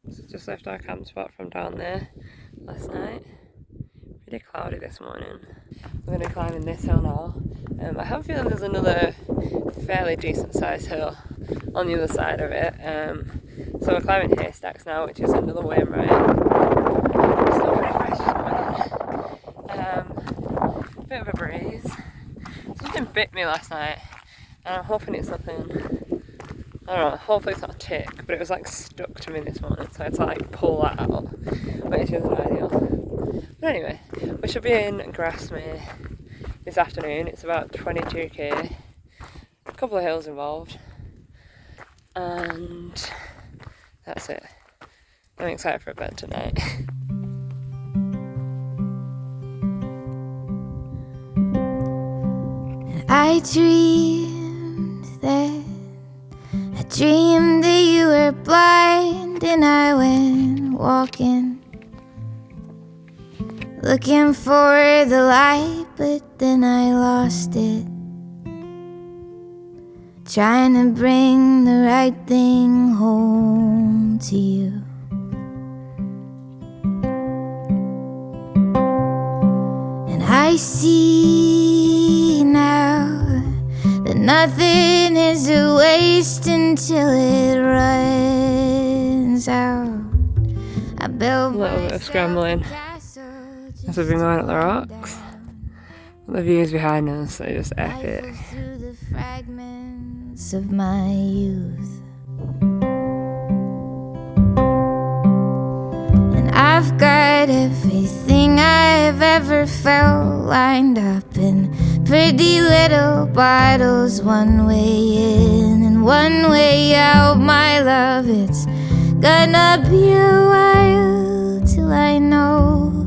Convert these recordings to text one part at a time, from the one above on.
So just left our camp spot from down there last night. Pretty cloudy this morning. We're going to climb in this hill now. I have a feeling there's another fairly decent sized hill on the other side of it. So we're climbing Haystacks now, which is another Wainwright. Still pretty fresh this morning. Bit of a breeze. Something bit me last night, and I'm hoping it's nothing. I don't know, hopefully it's not a tick, but it was like stuck to me this morning, so I had to like pull that out, which isn't ideal. But anyway, we should be in Grasmere this afternoon. It's about 22k, a couple of hills involved, and that's it. I'm excited for a bed tonight. I dreamed that you were blind, and I went walking, looking for the light, but then I lost it, trying to bring the right thing home to you. And I see now that nothing is a waste until it runs out. I built a little bit of scrambling as we've been going up the rocks. The views behind us are just epic. Through the fragments of my youth, and I've got everything I've ever felt lined up in pretty little bottles, one way in and one way out. My love, it's gonna be a while till I know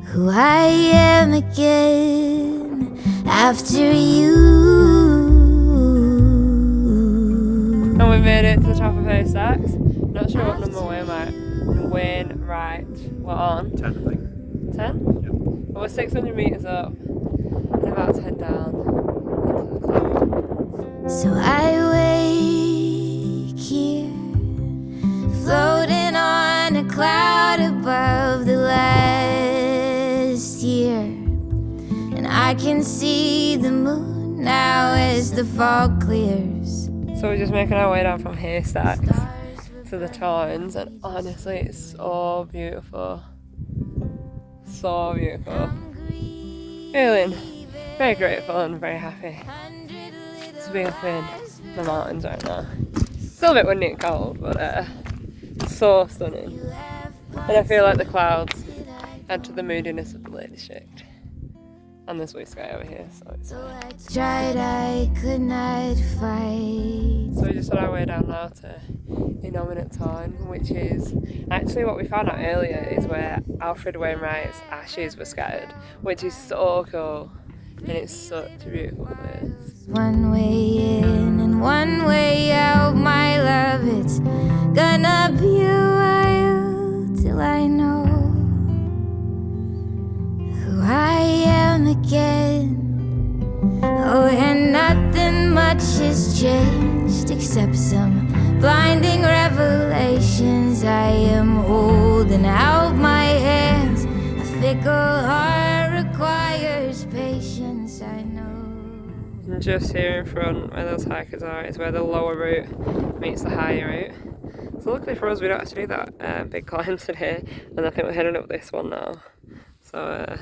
who I am again after you. And we made it to the top of Haystacks. Not sure what number Wainwright we're on. 10, I think. 10? Yep. Well, we're 600 metres up and about 10 down into the clouds. So I wake here, floating on a cloud above the last year, and I can see the moon now as the fog clears. So we're just making our way down from Haystacks to the Torrens, and honestly it's so beautiful. So beautiful. Feeling very grateful and very happy to be up in the mountains right now. Still a bit windy and cold, but so stunning. And I feel like the clouds add to the moodiness of the Lake District. And there's blue sky over here, so it's So I tried, I could not fight. So we just on our way down now to Innominate Tarn, which is actually what we found out earlier is where Alfred Wainwright's ashes were scattered, which is so cool, and it's such a beautiful place. One way in and one way out, my love, it's gonna be a while till I know who I am again. Oh, and nothing much has changed except some blinding revelations. I am holding out my hands. A fickle heart requires patience, I know. And just here in front where those hikers are is where the lower route meets the higher route. So luckily for us we don't have to do that big climb today, and I think we're heading up this one now. So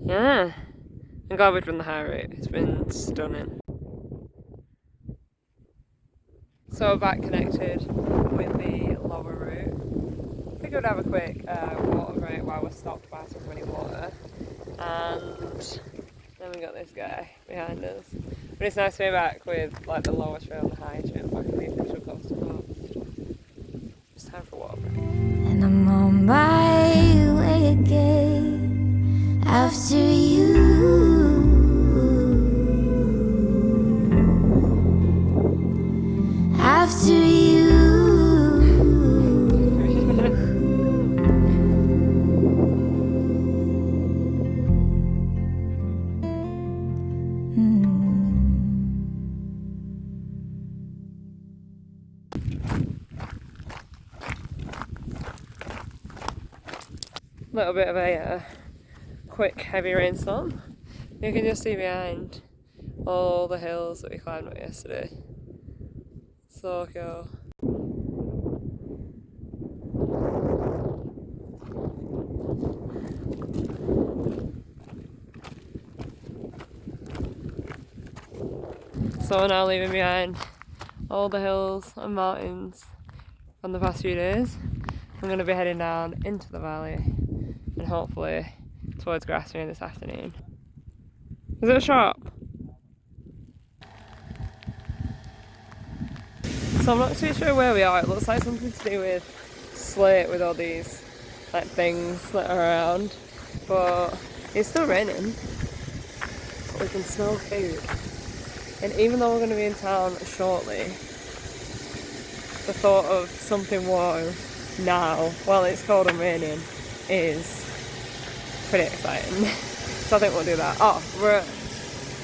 yeah, I'm glad we've done the high route. It's been stunning. So we're back connected with the lower route. I think we'd have a quick water break while we're stopped by some running water. And then we got this guy behind us. But it's nice to be back with like the lower trail and the higher trail back in the official coastal coast. It's time for water break. And I'm on my way again after you. little bit of a quick heavy rainstorm. You can just see behind all the hills that we climbed up yesterday. So cool. So we're now leaving behind all the hills and mountains from the past few days. I'm going to be heading down into the valley and hopefully towards Grasmere this afternoon. Is it a shop? So I'm not too sure where we are. It looks like something to do with slate with all these like things that are around, but it's still raining. But we can smell food. And even though we're going to be in town shortly, the thought of something warm now, while it's cold and raining, is pretty exciting. So I think we'll do that. Oh, we're at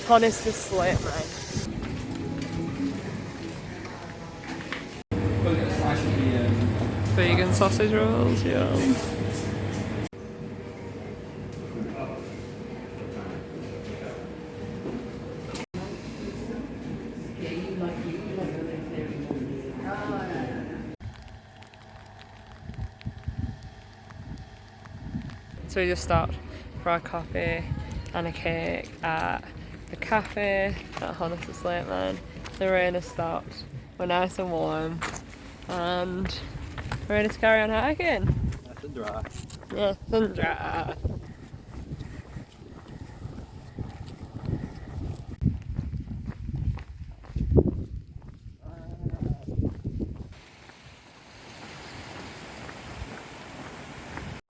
Honest's Slate Mine. Vegan sausage rolls, yeah. So we just stopped for our coffee and a cake at the cafe at Honest's Slate Mine. The rain has stopped, we're nice and warm, and we're ready to carry on hiking. Nice and dry. Nice and dry.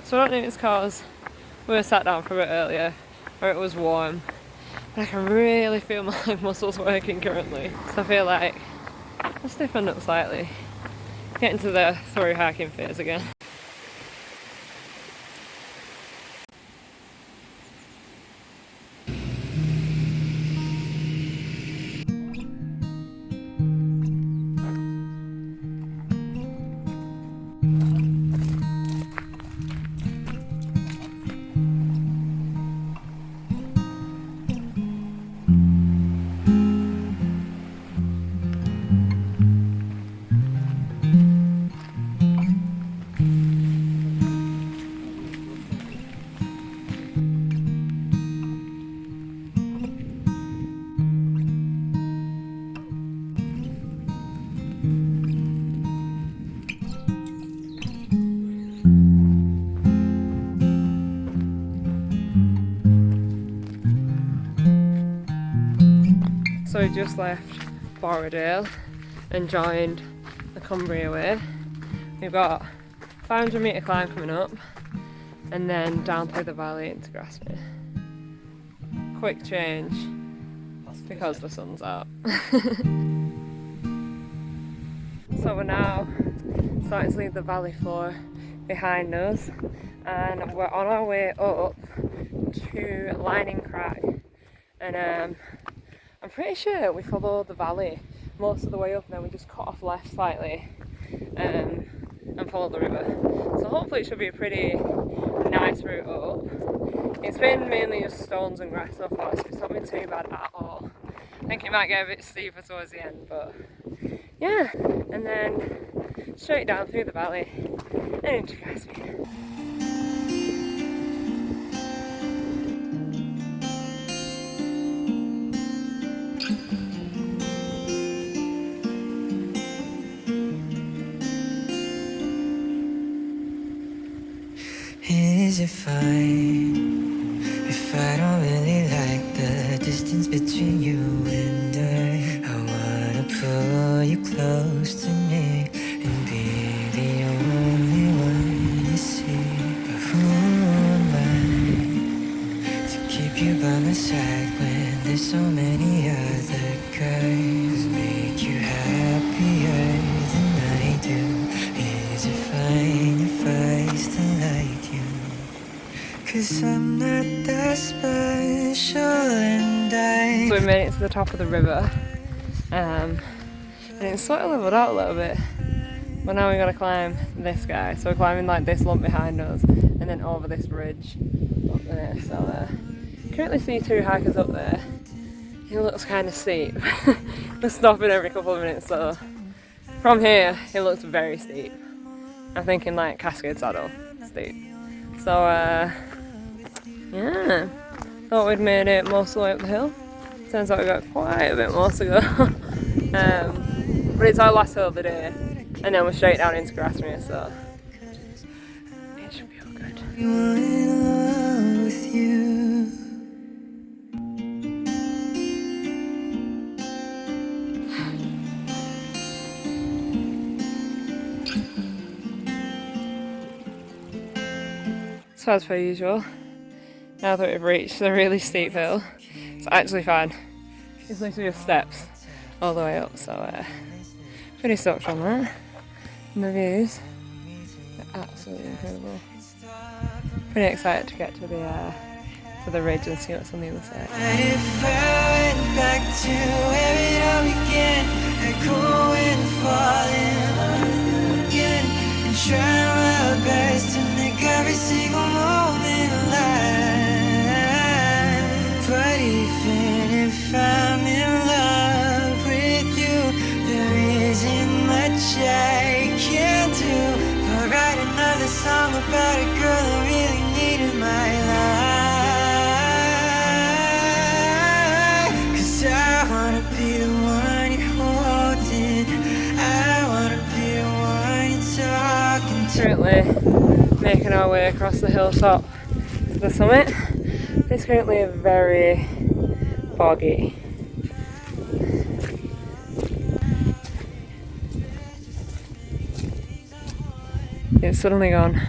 So I don't think it's because we were sat down for a bit earlier or it was warm, but I can really feel my muscles working currently. So I feel like I'll stiffen up slightly. Get into the through hiking phase again. So we just left Borrowdale and joined the Cumbria way. We've got a 500 metre climb coming up and then down through the valley into Grasmere. Quick change because the sun's out. So we're now starting to leave the valley floor behind us and we're on our way up to Lining Crack, and I'm pretty sure we followed the valley most of the way up and then we just cut off left slightly and followed the river. So hopefully it should be a pretty nice route up. It's been mainly just stones and grass so far, so it's not been too bad at all. I think it might get a bit steeper towards the end, but yeah. And then straight down through the valley and into Grasmere. Is it fine if I don't really like the distance between you and I wanna pull you close to me and be the only one you see. But who am I to keep you by my side when there's so many other guys make you happier than I do? Is it fine if I still like you? 'Cause I'm not that special and I... So we made it to the top of the river and it's sort of leveled out a little bit, but now we've got to climb this guy. So we're climbing like this lump behind us and then over this ridge up there. So currently see 2 hikers up there. It looks kind of steep. We're stopping every couple of minutes, so from here it looks very steep. I'm thinking like Cascade Saddle steep. So yeah, thought we'd made it most of the way up the hill. Turns out we've got quite a bit more to go. But it's our last hill of the day, and then we're straight down into Grasmere, so it should be all good. So as per usual, now that we've reached the really steep hill, it's actually fine. It's literally just steps all the way up, so pretty stoked on that. And the views are absolutely incredible. Pretty excited to get to the ridge and see what's on the other side. If I went back to where it all began, I'd go and fall in love with you again, and try my best to make every single moment alive. But even if I'm in love with you, there isn't much I can do but write another song about a girl I really need in my life. 'Cause I wanna be the one you're holding, I wanna be the one you're talking to. Currently making our way across the hilltop to the summit. It's currently very foggy. It's suddenly gone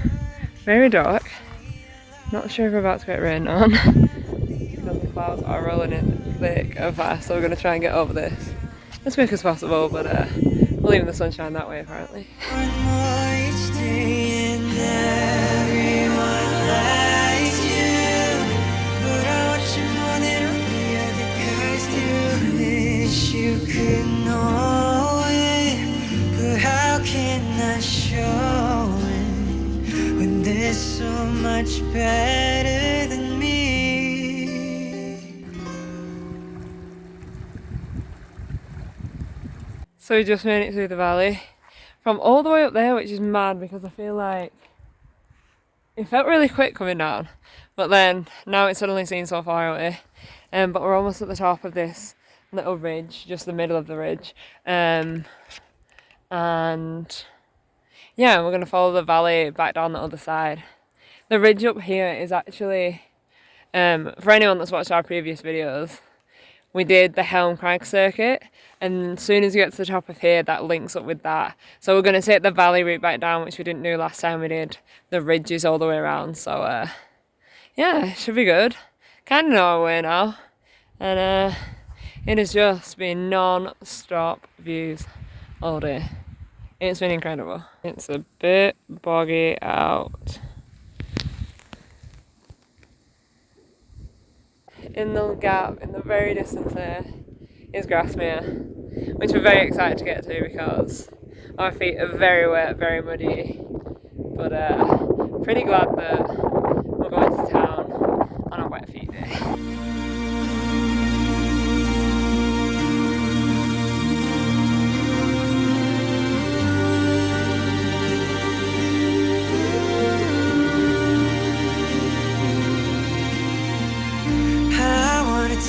very dark. Not sure if we're about to get rain on because the clouds are rolling in thick and fast, so we're going to try and get over this as quick as possible, but we're leaving the sunshine that way apparently. One more each day and everyone likes you, but I want you more than all the other guys do. Wish you could know it, but how can I show it when there's so much better than me? So we just made it through the valley from all the way up there, which is mad because I feel like it felt really quick coming down, but then now it suddenly seems so far away. But we're almost at the top of this little ridge, just the middle of the ridge, and yeah, we're going to follow the valley back down the other side. The ridge up here is actually, for anyone that's watched our previous videos, we did the Helm Crag circuit, and as soon as you get to the top of here, that links up with that. So we're going to take the valley route back down, which we didn't do last time we did the ridges all the way around. So yeah, it should be good. Kind of know our way now, and it has just been non-stop views all day. It's been incredible. It's a bit boggy out. In the gap, in the very distance there, is Grasmere, which we're very excited to get to because our feet are very wet, very muddy, but pretty glad that we're going to town on a wet feet day.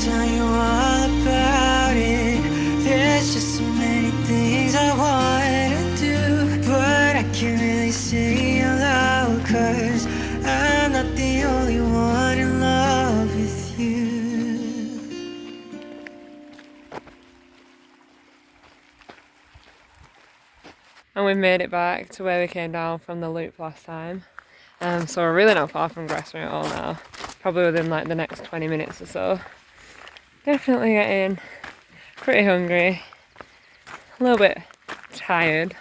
Tell you all about it. There's just so many things I want to do, but I can't really say out loud, 'cause I'm not the only one in love with you. And we've made it back to where we came down from the loop last time. So we're really not far from Grasmere at all now. Probably within like the next 20 minutes or so. Definitely getting pretty hungry, a little bit tired.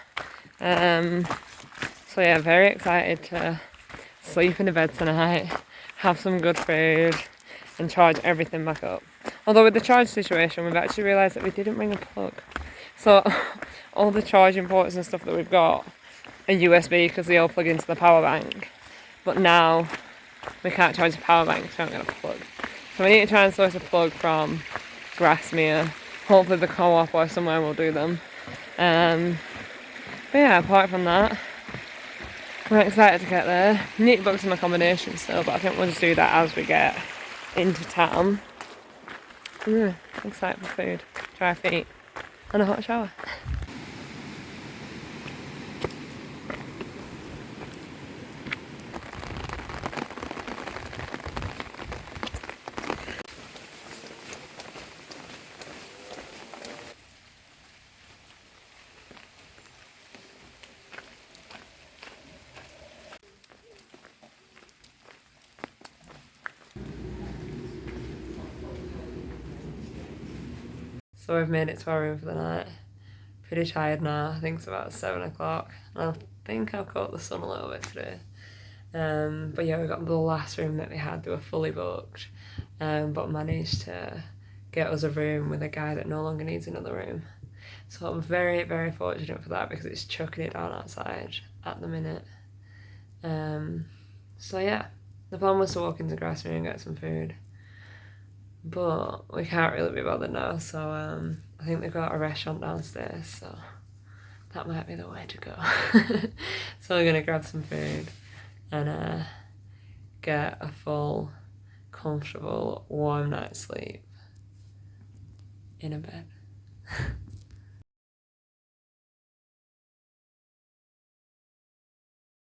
So yeah, very excited to sleep in a bed tonight, have some good food and charge everything back up. Although with the charge situation, we've actually realised that we didn't bring a plug. So all the charging ports and stuff that we've got are USB because they all plug into the power bank. but now we can't charge the power bank, so we haven't got a plug. So we need to try and source a plug from Grasmere. Hopefully the co-op or somewhere will do them. But yeah, apart from that, we're excited to get there. Need to book some accommodation still, but I think we'll just do that as we get into town. Excited for food, dry feet, and a hot shower. So we've made it to our room for the night. Pretty tired now, I think it's about 7 o'clock. I think I've caught the sun a little bit today. But yeah, we got the last room that we had, they were fully booked. But managed to get us a room with a guy that no longer needs another room. So I'm very, very fortunate for that because it's chucking it down outside at the minute. So yeah, the plan was to walk into Grasmere and get some food. But we can't really be bothered now, so I think they've got a restaurant downstairs, so that might be the way to go. So we're gonna grab some food and get a full, comfortable, warm night's sleep in a bed.